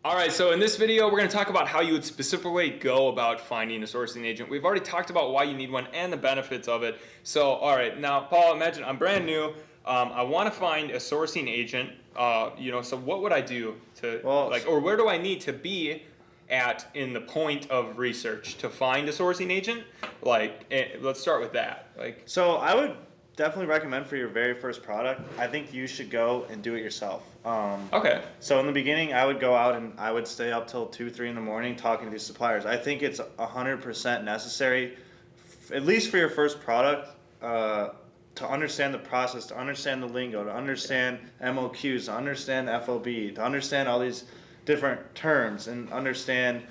All right, so in this video, we're going to talk about how you would specifically go about finding a sourcing agent. We've already talked about why you need one and the benefits of it. So, all right, now, Paul, imagine I'm brand new. I want to find a sourcing agent. So what would I do to or where do I need to be at in the point of research to find a sourcing agent? Let's start with that. So I would definitely recommend for your very first product, I think you should go and do it yourself. Okay. So in the beginning, I would go out and I would stay up till 2, 3 in the morning talking to these suppliers. I think it's 100% necessary, at least for your first product, to understand the process, to understand the lingo, to understand MOQs, to understand FOB, to understand all these different terms, and understand,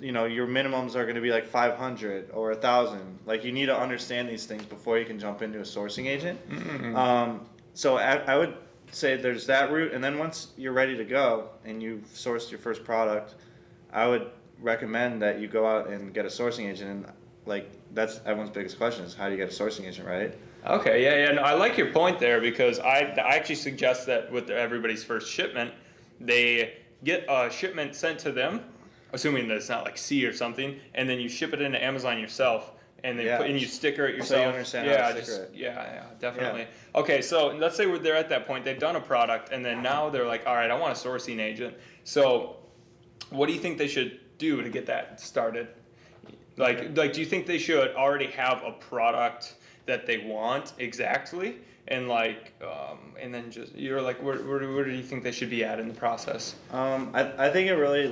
your minimums are going to be like 500 or 1,000. Like, you need to understand these things before you can jump into a sourcing agent. Mm-hmm. So I would say there's that route, and then once you're ready to go and you've sourced your first product, I would recommend that you go out and get a sourcing agent. And that's everyone's biggest question is, how do you get a sourcing agent, right? Okay, yeah. No, I like your point there, because I actually suggest that with everybody's first shipment, they get a shipment sent to them, assuming that it's not like sea or something, and then you ship it into Amazon yourself, and then you sticker it yourself. So you understand how to sticker it. Yeah, definitely. Yeah. Okay, so let's say they're at that point, they've done a product, and then now they're like, all right, I want a sourcing agent. So what do you think they should do to get that started? Do you think they should already have a product that they want exactly, and and then just where do you think they should be at in the process? I think it really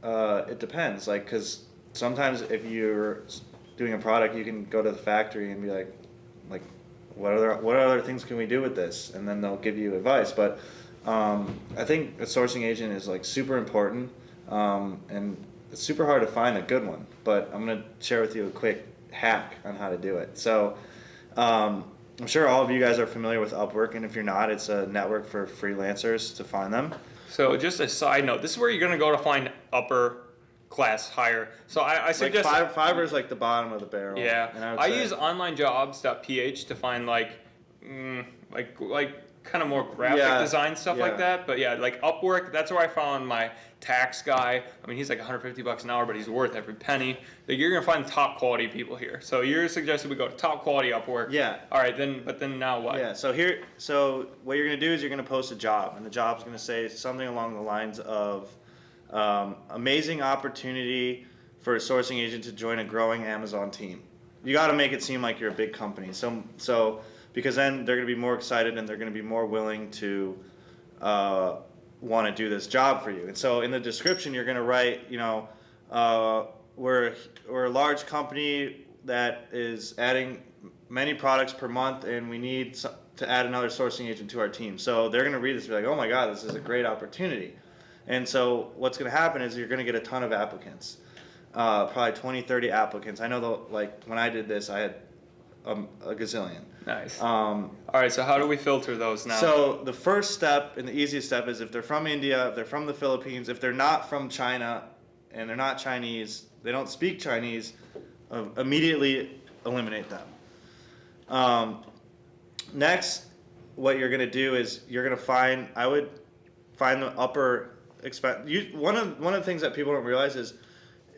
it depends, because sometimes if you're doing a product, you can go to the factory and be like what other things can we do with this, and then they'll give you advice. But I think a sourcing agent is super important, and it's super hard to find a good one. But I'm going to share with you a quick hack on how to do it. So I'm sure all of you guys are familiar with Upwork, and if you're not, it's a network for freelancers to find them. So just a side note, this is where you're going to go to find upper class hire. So I suggest Fiverr is the bottom of the barrel. Yeah, and I use onlinejobs.ph to find kind of more graphic design stuff like that. But yeah, Upwork, that's where I found my tax guy. I mean, he's like $150 an hour, but he's worth every penny. You're gonna find top quality people here. So you're suggesting we go to top quality Upwork. Yeah. All right, then now what? Yeah. So what you're gonna do is you're gonna post a job, and the job's gonna say something along the lines of amazing opportunity for a sourcing agent to join a growing Amazon team. You got to make it seem like you're a big company. So because then they're going to be more excited and they're going to be more willing to want to do this job for you. And so in the description, you're going to write, we're a large company that is adding many products per month, and we need to add another sourcing agent to our team. So they're going to read this and be like, oh my God, this is a great opportunity. And so what's going to happen is you're going to get a ton of applicants, probably 20, 30 applicants. I know when I did this, I had a gazillion. Nice. All right, so how do we filter those now? So the first step and the easiest step is if they're from India, if they're from the Philippines, if they're not from China and they're not Chinese, they don't speak Chinese, immediately eliminate them. Next, what you're going to do is you're going to I would find the upper one of the things that people don't realize is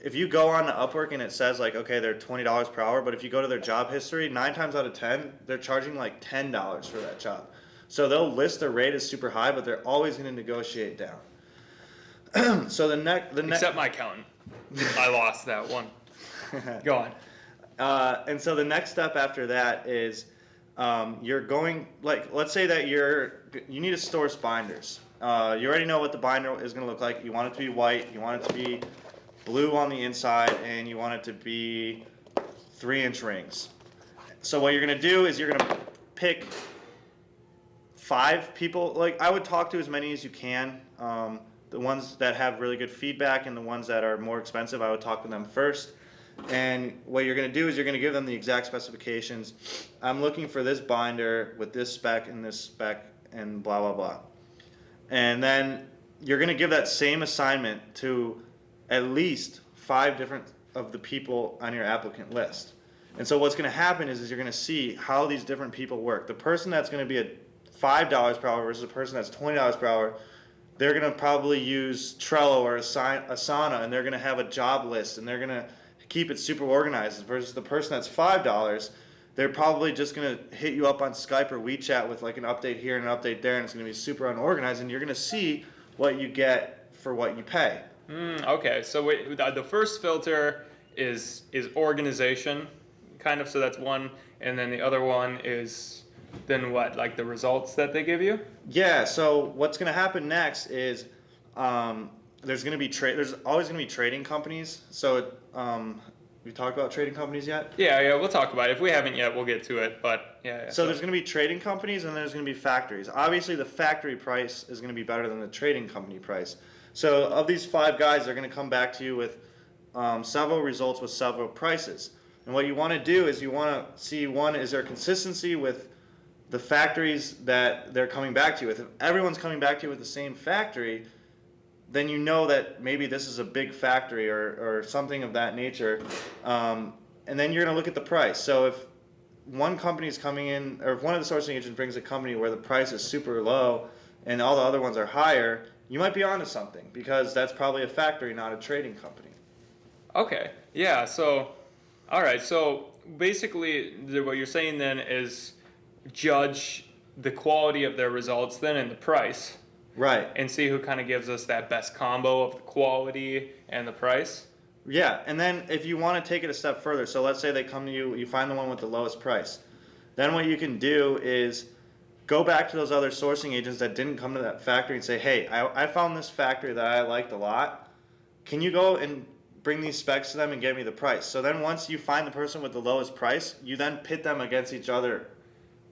if you go on to Upwork and it says okay, they're $20 per hour, but if you go to their job history, 9 times out of 10 they're charging $10 for that job. So they'll list their rate as super high, but they're always going to negotiate down. So except my accountant, I lost that one. Go on. And so the next step after that is you're going let's say that you need to source binders. You already know what the binder is going to look like. You want it to be white, you want it to be blue on the inside, and you want it to be 3-inch rings. So what you're going to do is you're going to pick 5 people. I would talk to as many as you can. The ones that have really good feedback and the ones that are more expensive, I would talk to them first. And what you're going to do is you're going to give them the exact specifications. I'm looking for this binder with this spec and this spec and blah, blah, blah. And then you're going to give that same assignment to at least 5 different of the people on your applicant list. And so what's going to happen is you're going to see how these different people work. The person that's going to be at $5 per hour versus a person that's $20 per hour they're going to probably use Trello or Asana, and they're going to have a job list, and they're going to keep it super organized. Versus the person that's $5, they're probably just going to hit you up on Skype or WeChat with like an update here and an update there, and it's going to be super unorganized, and you're going to see what you get for what you pay. Okay, so wait, the first filter is organization, kind of, so that's one, and then the other one is then what, like the results that they give you? Yeah, so what's going to happen next is there's always going to be trading companies. So we talked about trading companies yet? Yeah, we'll talk about it. If we haven't yet, we'll get to it, but yeah. So there's going to be trading companies and there's going to be factories. Obviously, the factory price is going to be better than the trading company price. So of these 5 guys, they're going to come back to you with several results with several prices. And what you want to do is you want to see, one, is there consistency with the factories that they're coming back to you with. If everyone's coming back to you with the same factory, then you know that maybe this is a big factory or something of that nature. And then you're going to look at the price. So if one company is coming in, or if one of the sourcing agents brings a company where the price is super low and all the other ones are higher, you might be onto something, because that's probably a factory, not a trading company. Okay, yeah, so, all right, so basically what you're saying then is judge the quality of their results then and the price. Right. And see who kind of gives us that best combo of the quality and the price. Yeah, and then if you want to take it a step further, so let's say they come to you, you find the one with the lowest price. Then what you can do is go back to those other sourcing agents that didn't come to that factory and say, hey, I found this factory that I liked a lot. Can you go and bring these specs to them and get me the price? So then once you find the person with the lowest price, you then pit them against each other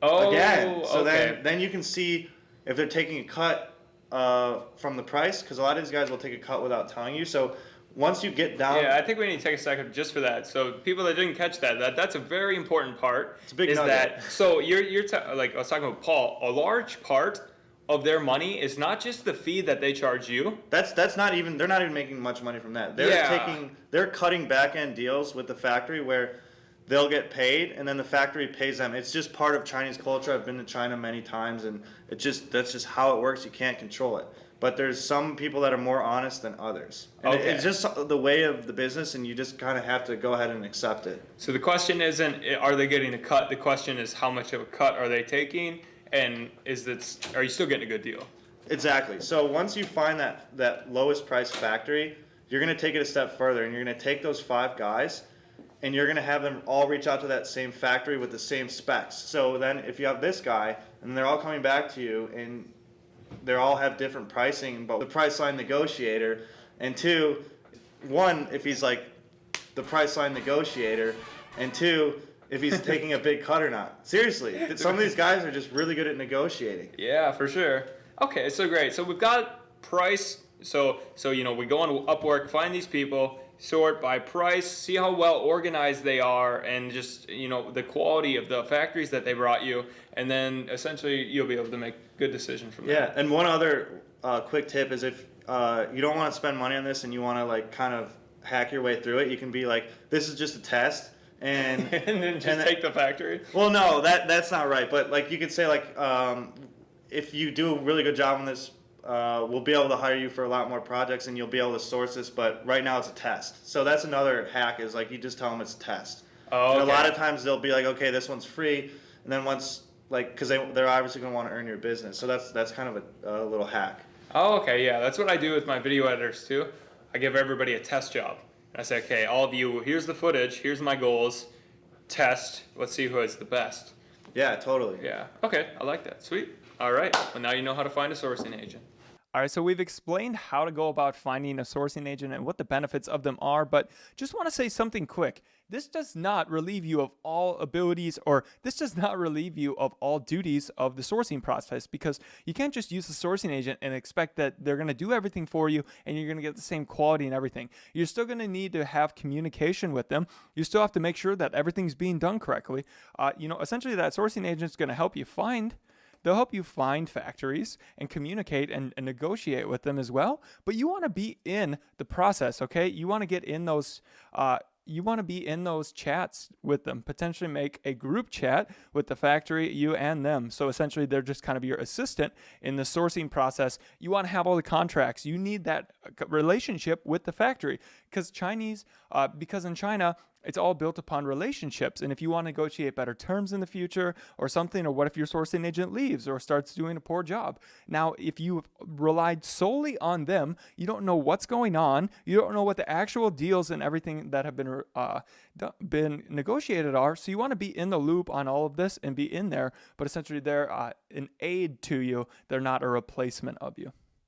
again. So okay. then you can see if they're taking a cut from the price, because a lot of these guys will take a cut without telling you. So once you get down, yeah, I think we need to take a second just for that. So people that didn't catch that's a very important part. It's a big is nugget. that so like I was talking about Paul, a large part of their money is not just the fee that they charge you. That's not even, they're not even making much money from that. They're cutting back end deals with the factory where they'll get paid and then the factory pays them. It's just part of Chinese culture. I've been to China many times, and that's just how it works. You can't control it. But there's some people that are more honest than others. And it's just the way of the business, and you just kind of have to go ahead and accept it. So the question isn't, are they getting a cut? The question is, how much of a cut are they taking? And are you still getting a good deal? Exactly. So once you find that lowest price factory, you're going to take it a step further, and you're going to take those 5 guys, and you're going to have them all reach out to that same factory with the same specs. So then if you have this guy, and they're all coming back to you, and they all have different pricing, but the price line negotiator, and 2, 1, if he's like the price line negotiator, and 2, if he's taking a big cut or not. Seriously, some of these guys are just really good at negotiating. Yeah, for sure. Okay, so great. So we've got price. So we go on Upwork, find these people, sort by price, see how well organized they are, and just the quality of the factories that they brought you, and then essentially you'll be able to make a good decision from there. Yeah, and one other quick tip is if you don't want to spend money on this and you want to like kind of hack your way through it, you can be like, this is just a test. And and then take the factory. Well, no, that's not right. But like you could say like, if you do a really good job on this, we'll be able to hire you for a lot more projects, and you'll be able to source this. But right now it's a test. So that's another hack, is like you just tell them it's a test. Oh, okay. And a lot of times they'll be like, okay, this one's free, and then once because they're obviously going to want to earn your business. So that's kind of a little hack. Oh, okay, yeah, that's what I do with my video editors too. I give everybody a test job. I say, okay, all of you, here's the footage, here's my goals, test, let's see who is the best. Yeah, totally. Yeah, okay, I like that, sweet. All right, well now you know how to find a sourcing agent. All right, so we've explained how to go about finding a sourcing agent and what the benefits of them are, but just want to say something quick. This does not relieve you of all abilities, or this does not relieve you of all duties of the sourcing process, because you can't just use a sourcing agent and expect that they're going to do everything for you and you're going to get the same quality and everything. You're still going to need to have communication with them. You still have to make sure that everything's being done correctly. Essentially that sourcing agent is going to help you find. They'll help you find factories and communicate and negotiate with them as well. But you want to be in the process, okay? You want to get in those you want to be in those chats with them, potentially make a group chat with the factory, you and them. So essentially they're just kind of your assistant in the sourcing process. You want to have all the contracts. You need that relationship with the factory because in China, it's all built upon relationships. And if you want to negotiate better terms in the future or something, or what if your sourcing agent leaves or starts doing a poor job? Now, if you relied solely on them, you don't know what's going on. You don't know what the actual deals and everything that have been negotiated are. So you want to be in the loop on all of this and be in there. But essentially, they're an aid to you. They're not a replacement of you.